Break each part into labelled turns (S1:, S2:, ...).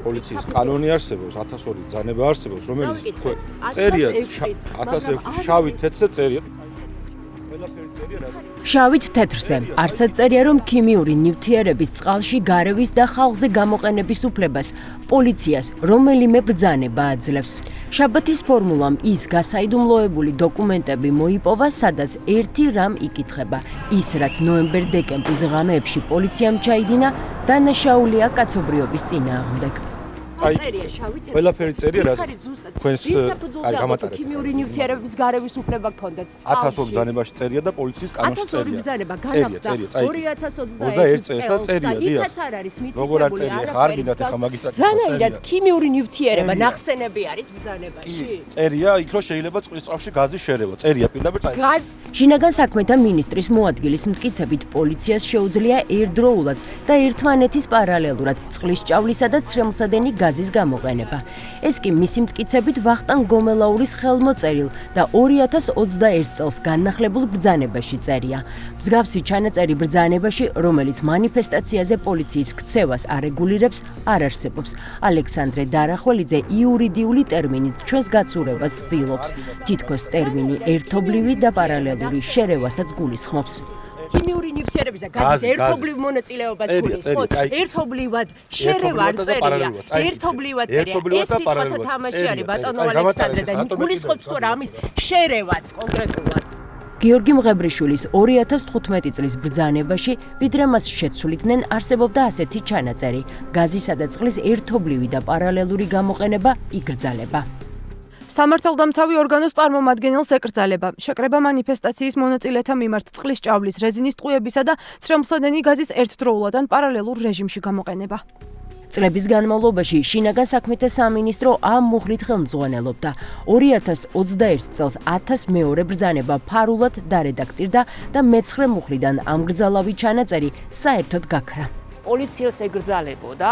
S1: პოლიციის კანონი არსებობს, 1002 ბრძანება არსებობს, რომელიც წერია 1006 შავით თეთრზე წერია.
S2: შავით თეთრზე არსად წერია, რომ ქიმიური ნივთიერების წყალში გარევის და ხალხზე გამოყენების უფლებას პოლიციას რომელიმე ბრძანება აძლევს. შაბათის ფორმულამ ის გასაიდუმლოებული დოკუმენტები მოიპოვა, სადაც ერთი რამ იკითხება. ის, რაც ნოემბერ-დეკემბრის ღამეებში პოლიციამ ჩაიდინა, დანაშაულია კაცობრიობის წინააღმდეგ.
S1: ყველაფერი წერია, რაც თქვენს გამატარებთ.
S2: ქიმიური ნივთიერების გარევის უფლება გქონდათ წყალში.
S1: 1002 ბრძანებაში წერია და პოლიციის კანონში წერია.
S2: 1002 ბრძანება განახლდა
S1: 2021 წელს და წერია, დიახ.
S2: იქაც არ არის
S1: როგორ არ წერია, ხა არ გინდათ ახლა მაგის წარწერა.
S2: რანაირად ქიმიური ნივთიერება ნახსენები არის ბრძანებაში?
S1: წერია, იქ რომ შეიძლება წყლის წყალში გაზის შერევა. წერია პირდაპირ წერია.
S2: შინაგან საქმეთა მინისტრის მოადგილის მტკიცებით პოლიციას შეუძლია ერთდროულად და ერთმანეთის პარალელურად წყლის ჭავლისა და ცრემლსადენი გაზის გამოყენება. ეს კი მისი მტკიცებით ვახტანგ გომელაურის ხელმოწერილ და 2021 წელს განახლებულ ბრძანებაში წერია. მსგავსი ჩანაწერი ბრძანებაში, რომელიც მანიფესტაციაზე პოლიციის ქცევას არეგულირებს, არ არსებობს. ალექსანდრე დარახველიძე იურიდიული ტერმინით ჩვენს გაცურებას ცდილობს. თითქოს ტერმინი ერთობლივი და პარალელური შერევასაც გულისხმობს. ქიმიური ნივთიერების და გაზის ერთობლივ მონაწილეობას გულისხმობს. ერთობლივად შერევა არ წერია. ერთობლივად წერია. ეს სიტყვათა თამაში არის ბატონო ალექსანდრე და გულისხმობს თუ რა ამის შერევას კონკრეტულად. გიორგი მღებრიშვილის 2015 წლის ბრძანებაში, ვიდრე მას შეცვლიდნენ, არსებობდა ასეთი ჩანაწერი: გაზისა და წყლის ერთობლივი და პარალელური გამოყენება იგრძალება.
S3: სამართალდამცავი ორგანოს წარმომადგენელს ეკრძალება. შეკრება მანიფესტაციის მონაწილეთა მიმართ წყლის ჭავლის, რეზინის ტყუებისა და ცრემლსადენი გაზის ერთდროულად ან პარალელურ რეჟიმში გამოყენება.
S2: წლების განმავლობაში შინაგან საქმეთა სამინისტრო ამ მუხლით ხელმძღვანელობდა. 2021 წელს 1002 ბრძანება ფარულად დარედაქტირდა და მე-9 მუხლიდან ამ გრძალავი ჩანაწერი საერთოდ გაქრა.
S4: პოლიციელს ეკრძალებოდა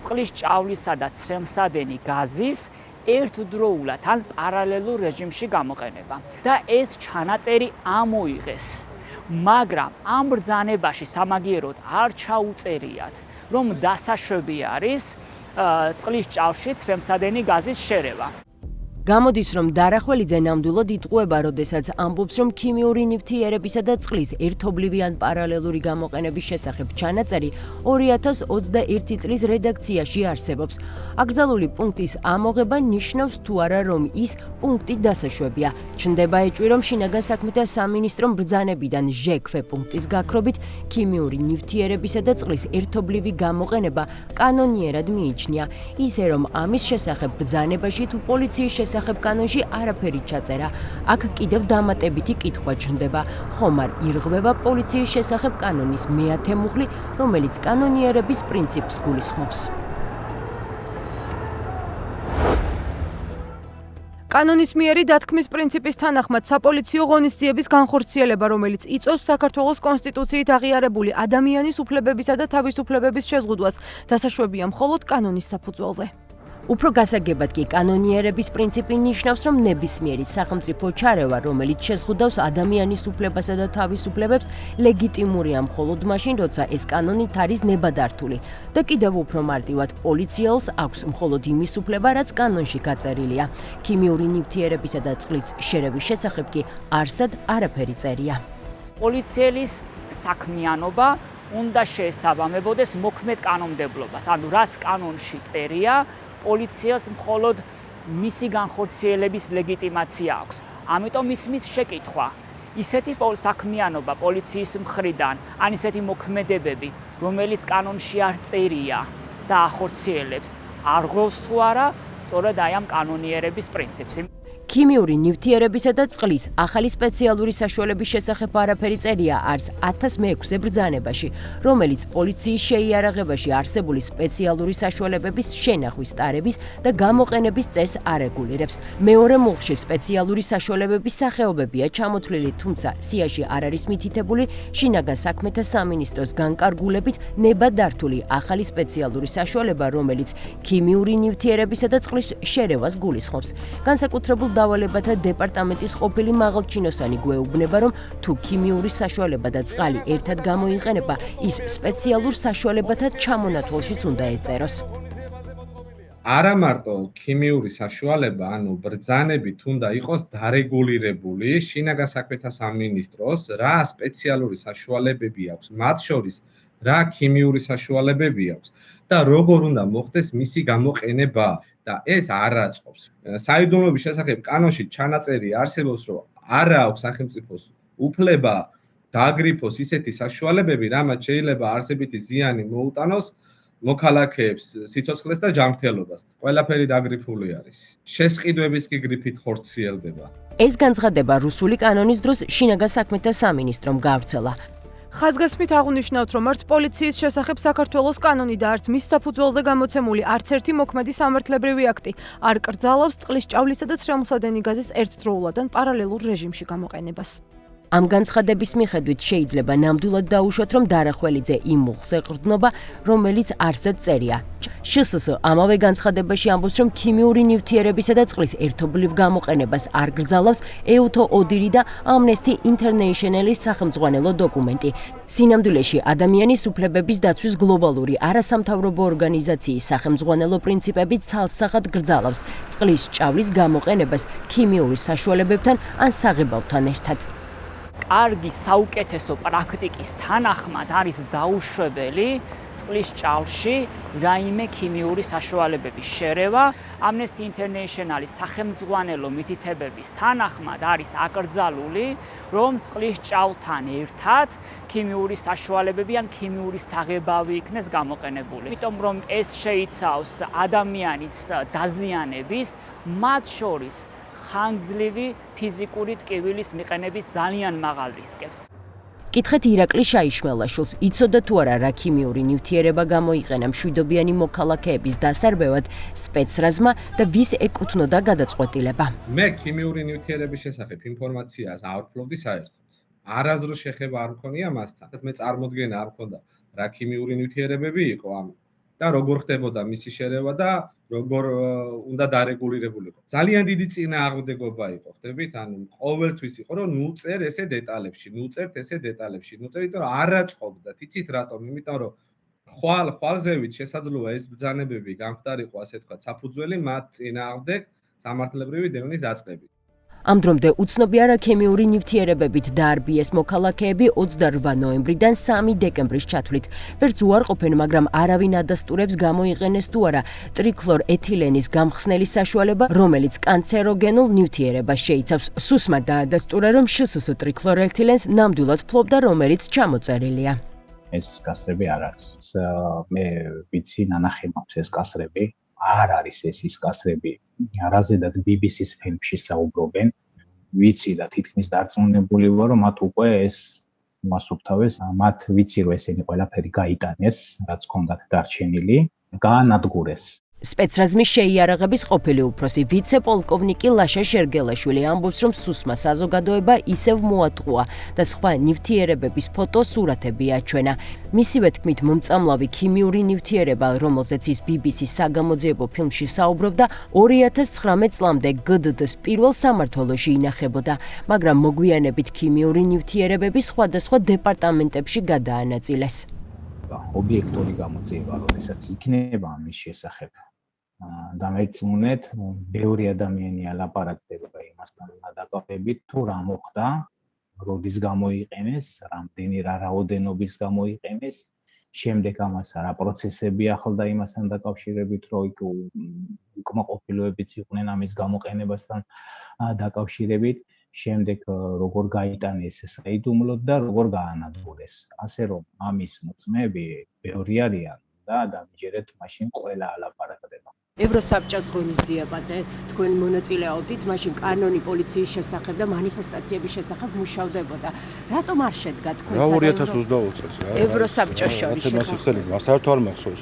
S4: წყლის ჭავლისა და ცრემლსადენი გაზის ერთდროულად ან პარალელურ რეჟიმში გამოყენება და ეს ჩანაწერი ამოიღეს. მაგრამ ამ ბრძანებაში სამაგიეროდ არ ჩაუწერიათ, რომ დასაშვები არის წყლის ჭავლში ცრემლსადენი გაზის შერევა.
S2: გამოდის, რომ დარახველიძე ნამდვილად იტყუება, როდესაც ამბობს, რომ ქიმიური ნივთიერებისა და წყლის ერთობლივი ან პარალელური გამოყენების შესახებ ჩანაწერი 2021 წლის რედაქციაში არსებობს. აკრძალული პუნქტის ამოღება ნიშნავს თუ არა, რომ ის პუნქტი დასაშვებია. ჩნდება ეჭვი, რომ შინაგან საქმეთა სამინისტრომ ბრძანებიდან ჟექვე პუნქტის გაქრობით ქიმიური ნივთიერებისა და წყლის ერთობლივი გამოყენება კანონიერად მიიჩნია. ისე რომ ამის შესახებ ბრძანებაში თუ პოლიციის შესახებ კანონში არაფერი ჩაწერა. აქ კიდევ დამატებითი კითხვა ჩნდება. ხომ არ ირღვევა პოლიციის შესახებ კანონის მე-10 მუხლი, რომელიც კანონიერების პრინციპს გულისხმობს.
S3: კანონის მიერი დათქმის პრინციპის თანახმად საპოლიციო ღონისძიების განხორციელება, რომელიც იწვევს საქართველოს კონსტიტუციით აღიარებული ადამიანის უფლებებისა და თავისუფლებების შეზღუდვას, დასაშვებია მხოლოდ კანონის საფუძველზე. უფრო გასაგებად კი კანონიერების პრინციპი ნიშნავს, რომ ნებისმიერი სახელმწიფო ჩარევა, რომელიც შეზღუდავს ადამიანის უფლებასა და თავისუფლებებს, ლეგიტიმურია მხოლოდ მაშინ, როცა ეს კანონით არის ნებადართული. და კიდევ უფრო მარტივად, პოლიციელს აქვს მხოლოდ იმის უფლება, რაც კანონში გაწერილია. ქიმიური ნივთიერებისა და წყლის შერევის შესახებ კი არსად არაფერი წერია.
S4: პოლიციელის საქმიანობა უნდა შეესაბამებოდეს მოქმედ კანონმდებლობას, ანუ რაც კანონში წერია, პოლიციას მხოლოდ მისი განხორციელების ლეგიტიმაცია აქვს. ამიტომ ისმის შეკითხვა, ისეთი საქმიანობა პოლიციის მხრიდან, ან ისეთი მოქმედებები, რომელიც კანონში არ წერია და ახორციელებს, არ ღვევს თუ არა, სწორედ აი ამ კანონიერების პრინციპს.
S2: ქიმიური ნივთიერებისა და წყლის ახალი სპეციალური საშუალების შესახებ არაფერი წერია არც 1006 ბრძანებაში, რომელიც პოლიციის შეიარაღებაში არსებული სპეციალური საშუალებების შენახვის, ტარების და გამოყენების წესს არეგულირებს. მეორე მუხლში სპეციალური საშუალებების სახეობებია ჩამოთვლილი, თუმცა სიაში არ არის მითითებული შინაგან საქმეთა სამინისტროს განკარგულებით ნებადართული ახალი სპეციალური საშუალება, რომელიც ქიმიური ნივთიერებისა და წყლის შერევას გულისხმობს. განსაკუთრებულ დავალებათა დეპარტამენტის ყოფილი მაღალჩინოსანი გვეუბნება, რომ თუ ქიმიური საშუალება და წყალი ერთად გამოიყენება, ის სპეციალურ საშუალებათა ჩამონათვალშიც უნდა ეწეროს.
S5: არა მარტო ქიმიური საშუალება, ანუ ბრძანებით უნდა იყოს დარეგულირებული შინაგან საქმეთა სამინისტროს რა სპეციალური საშუალებები აქვს, მათ შორის რა ქიმიური საშუალებები აქვს და როგორ უნდა მოხდეს მისი გამოყენება და ეს არ აწყობს. საიდუმლოების შესახებ კანონში ჩანაწერი არსებობს, რომ არ აქვს სახელმწიფოს უფლება დააგრიფოს ისეთი საშუალებები, რამაც შეიძლება არსებითი ზიანი მოუტანოს მოქალაქეებს, სიცოცხლეს და ჯანმრთელობას. ყველაფერი დაგრიფული არის. შესყიდვების კი გრიფით ხორციელდება.
S2: ეს განცხადება რუსული კანონის დროს შინაგან საქმეთა სამინისტრომ გავრცელა.
S3: ხაზგასმით აღნიშნავთ, რომ არც პოლიციის შესახებ საქართველოს კანონი და არც მის საფუძველზე გამოცემული არც ერთი მოქმედი სამართლებრივი აქტი არ კრძალავს წყლის ჭავლისა და ცრემლსადენი გაზის ერთდროულად ან პარალელურ რეჟიმში გამოყენებას.
S2: ამ განცხადების მიხედვით შეიძლება ნამდვილად დაუშვათ, რომ დარახველიძე იმ მუხლს ეყრდნობა, რომელიც არსად წერია. შსს ამავე განცხადებაში ამბობს, რომ ქიმიური ნივთიერებისა და წყლის ერთობლივ გამოყენებას არ გრძალავს EUTO ODIHR და Amnesty International-ის სახელმძღვანელო დოკუმენტი. სინამდვილეში ადამიანის უფლებების დაცვის გლობალური არასამთავრობო ორგანიზაციის სახელმძღვანელო პრინციპები ცალსახად გრძალავს წყლის ჭავლის გამოყენებას ქიმიური საშუალებებთან ან საღებავთან ერთად.
S4: კარგი საუკეთესო პრაქტიკის თანახმად არის დაუშვებელი წყლის ჭავლში რაიმე ქიმიური საშუალებების შერევა. Amnesty International-ის სახელმძღვანელო მითითებების თანახმად არის აკრძალული, რომ წყლის ჭავლთან ერთად ქიმიური საშუალებები ან ქიმიური საღებავი იქნეს გამოყენებული. იმიტომ რომ ეს შეიცავს ადამიანის დაზიანების, მათ შორის ხანგრძლივი ფიზიკური ტკივილის მიყენების ძალიან მაღალ რისკებს.
S2: კითხეთ ირაკლი შაიშმელაშვილს, იცოდა თუ არა რა ქიმიური ნივთიერება გამოიყენა მშვიდობიანი მოქალაქეების დასარბევად სპეცრაზმა და ვის ეკუთვნოდა გადაწყვეტილება.
S5: მე ქიმიური ნივთიერების შესახებ ინფორმაციას არ ვფლობდი საერთოდ. არასდროს შეხება არ მქონია მასთან. მე წარმოდგენა არ მქონდა რა ქიმიური ნივთიერებები იყო ამ და როგორ ხდებოდა მისი შერევა და როგორ უნდა დარეგულირებულიყო. ძალიან დიდი წინააღმდეგობა იყო, ხდებით? ანუ ყოველთვის იყო, რომ ნუ წერ ესე დეტალებში, ნუ წერთ ესე დეტალებში, ნუ წერით, რომ არ აწყობდათ. იცით რატომ? იმიტომ რომ ხვალზევით შესაძლოა ეს ბრძანებები გამხდარიყო, ასე თქვა, საფუძველი მათ წინააღმდეგ სამართლებრივი დევნის დაწყებით.
S2: ამ დრომდე უცნობია რა ქიმიური ნივთიერებებით დაარბიეს მოქალაქეები 28 ნოემბრიდან 3 დეკემბრის ჩათვლით. ვერც უარყოფენ, მაგრამ არავინ ადასტურებს გამოიყენეს თუ არა ტრიქლორ-ეთილენის გამხსნელი საშუალება, რომელიც კანცეროგენულ ნივთიერებას შეიცავს. სუსმა დაადასტურა, რომ შსს ტრიქლორ-ეთილენს ნამდვილად ფლობდა, რომელიც ჩამოწერილია.
S6: ეს კასრები არ არის. მე ვიცი, ნანახი მაქვს ეს კასრები. არ არის ეს ის კასრები, რაზედაც BBC-ს ფილმში საუბრობენ. ვიცი და თითქმის დარწმუნებული ვარ, რომ მათ უკვე ეს მასუფთავეს, მათ ვიცი, რომ ესენი ყველაფერი გაიტანეს, რაც ჰქონდათ დარჩენილი, გაანადგურეს.
S2: სპეცრაზმის შეიარაღების ყოფილი უფროსი ვიცე-პოლკოვნიკი ლაშა შერგელაშვილი ამბობს, რომ სუსმა საზოგადოება ისევ მოატყუა და სხვა ნივთიერებების ფოტოსურათები აჩვენა. მისივე თქმით, მომწამლავი ქიმიური ნივთიერება, რომელზეც ის BBC-ს საგამოძიებო ფილმში საუბრობდა, 2019 წლამდე GDD-ს პირველ სამმართველოში ინახებოდა, მაგრამ მოგვიანებით ქიმიური ნივთიერებები სხვადასხვა დეპარტამენტებში გადაანაწილეს.
S6: ობიექტური გამოძიება, როდესაც იქნება ამის შესახებ დამეწმუნეთ, ბევრი ადამიანი ალაპარაკდება იმასთან დაკავშირებით, თუ რა მოხდა, როდის გამოიყენეს, რამდენი რა რაოდენობის გამოიყენეს, შემდეგ ამას რა პროცესები ახლდა იმასთან დაკავშირებით, რომ უკმაყოფილოებიც იყვნენ ამის გამოყენებასთან დაკავშირებით. შემდეგ როგორ გაიტანეს საიდუმლოდ და როგორ გაანადგურეს. ასე რომ ამის მოწმეები ბევრი არიან და დამიჯერეთ მაშინ ყველა ალაპარაკდება.
S2: ევროსაბჭოს ღონისძიებაზე თქვენ მონაწილეობდით, მაშინ კანონი პოლიციის შესახებ და მანიფესტაციების შესახებ მუშავდებოდა. რატომ არ შედგა თქვენ
S1: 2022 წელს რა?
S2: ევროსაბჭოს შორის
S1: შეხება. საერთოდ არ მახსოვს.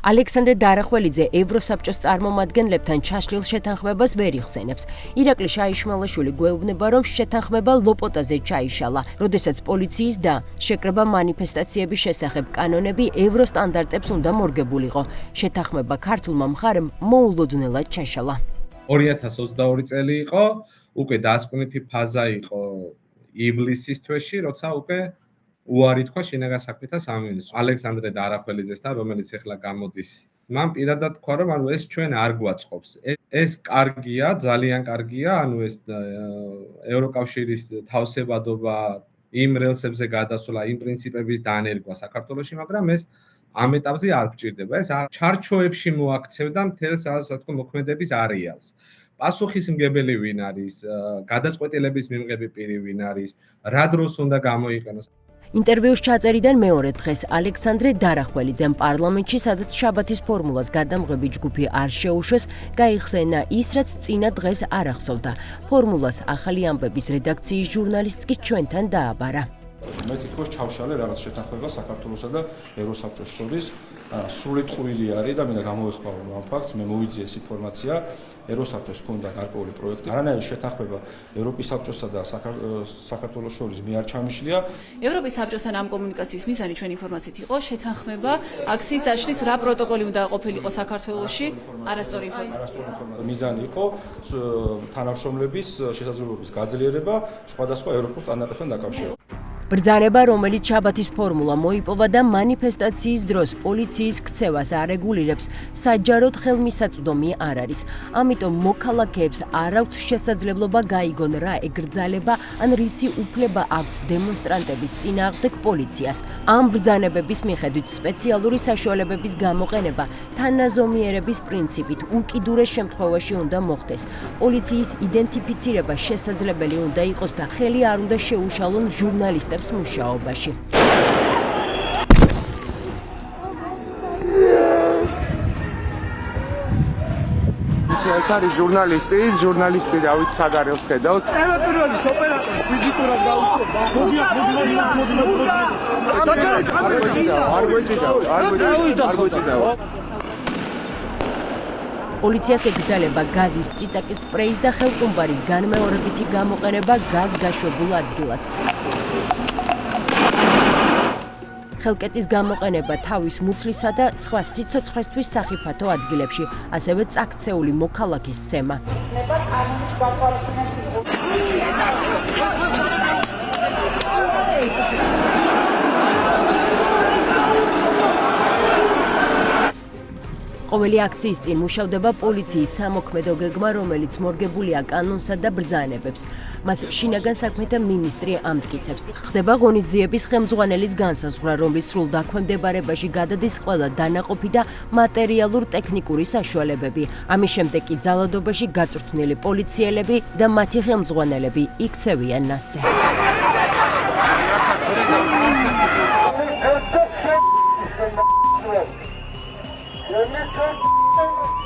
S2: ალექსანდრე დარახველიძე ევროსაბჭოს წარმომადგენლებთან ჩაშლილ შეთანხმებას ვერ იხსენებს. ირაკლი შაიშმელაშვილი გვეუბნება, რომ შეთანხმება ლოპოტაზე ჩაიშალა, როდესაც პოლიციის და შეკრება მანიფესტაციების შესახებ კანონები ევროსტანდარტებს უნდა მორგებულიყო. შეთანხმება ქართულმა მხარემ მოულოდნელად ჩაშალა.
S5: 2022 წელი იყო, უკვე დასკვნითი ფაზა იყო ივლისის თვეში, როცა უკვე უარი თქვა შინაგან საქმეთა სამინისტროს ალექსანდრე დარახველიძესთან, რომელიც ახლა გამოდის მან პირადად თქვა, რომ ანუ ეს ჩვენ არ გვაწყობს. ეს კარგია, ძალიან კარგია, ანუ ეს ევროკავშირის თავსებადობა იმ რელსებზე გადასვლა, იმ პრინციპების დანერგვა საქართველოში, მაგრამ ეს ამ ეტაპზე არ გვჭირდება. ეს ჩარჩოებში მოაქცევდა მთელს ასე თქო მოქმედების არეალს. პასუხისმგებელი ვინ არის, გადაწყვეტილების მიღები პირი ვინ არის, რა დროს უნდა გამოიყენოს.
S2: ინტერვიუს ჩაწერიდან მეორე დღეს ალექსანდრე დარახველიძემ პარლამენტში, სადაც შაბათის ფორმულას გადამღები ჯგუფი არ შეუშვეს, გაიხსენა ის, რაც წინა დღეს არ ახსოვდა. ფორმულას ახალი ამბების რედაქციის ჟურნალისტს კი ჩვენთან დააბარა.
S7: მე თვითონ ჩავშალე რაღაც შეთანხმება საქართველოსა და ევროსაბჭოს შორის სრულად ყურილი არის და მინდა გამოვეხმარო ამ ფაქტს. მე მოვიძიე ეს ინფორმაცია ევროსაბჭოს ჰქონდა გარკვეული პროექტი. არანაირი შეთანხმება ევროპის საბჭოსა და საქართველოს შორის მე არ ჩამიშლია.
S8: ევროპის საბჭოსთან ამ კომუნიკაციის მიზანი ჩვენ ინფორმაციით იყო შეთანხმება აქციის დაშლის რა პროტოკოლი უნდა ყოფილიყო საქართველოში არასწორი ინფორმაცია.
S7: მიზანი იყო თანამშრომლების შესაძლებლობის გაძლიერება სხვადასხვა ევროპულ სტანდარტებთან დაკავშირებით.
S2: ბრძანება, რომელიც შაბათის ფორმულა მოიპოვა და მანიფესტაციის დროს პოლიციის ქცევას არეგულირებს, საჯაროდ ხელმისაწვდომი არ არის. ამიტომ მოქალაქეებს არ აქვთ შესაძლებლობა გაიგონ რა ეკრძალება ან რისი უფლება აქვთ დემონსტრანტების წინააღმდეგ პოლიციას. ამ ბრძანებების მიხედვით სპეციალური საშუალებების გამოყენება თანაზომიერების პრინციპით უკიდურეს შემთხვევაში უნდა მოხდეს. პოლიციის იდენტიფიცირება შესაძლებელი უნდა იყოს და ხელი არ უნდა შეუშალონ ჟურნალისტებს მუშაობაში.
S9: ეს არის ჟურნალისტი დავით საგარელს ხედავთ.
S10: პირველის ოპერატორი ფიზიკურად გაუშვება.
S9: არ გვეჭიდაო.
S2: პოლიციას ეკრძალება გაზის, წიწაკის სპრეის და ხელყუმბარის განმეორებითი გამოყენება გაზგაშვებულ ადგილას. ხელკეტის გამოყენება თავის მუცლისა და სხვა სიცოცხლესთვის სახიფათო ადგილებში, ასევე წაქცეული მოქალაქის ცემა. ყოველი აქციის წინ მუშავდება პოლიციის სამოქმედო გეგმა, რომელიც მორგებულია კანონსა და ბრძანებებს. მას შინაგან საქმეთა მინისტრი ამტკიცებს. ხდება ღონისძიების ხელმძღვანელის განსაზღვრა, რომლის სრულ დაქვემდებარებაში გადადის ყველა დანაყოფი და მატერიალურ-ტექნიკური საშუალებები. ამის შემდეგ კი ძალადობაში გაწვრთნილი პოლიციელები და მათი ხელმძღვანელები იქცევიან მასზე.
S10: Let me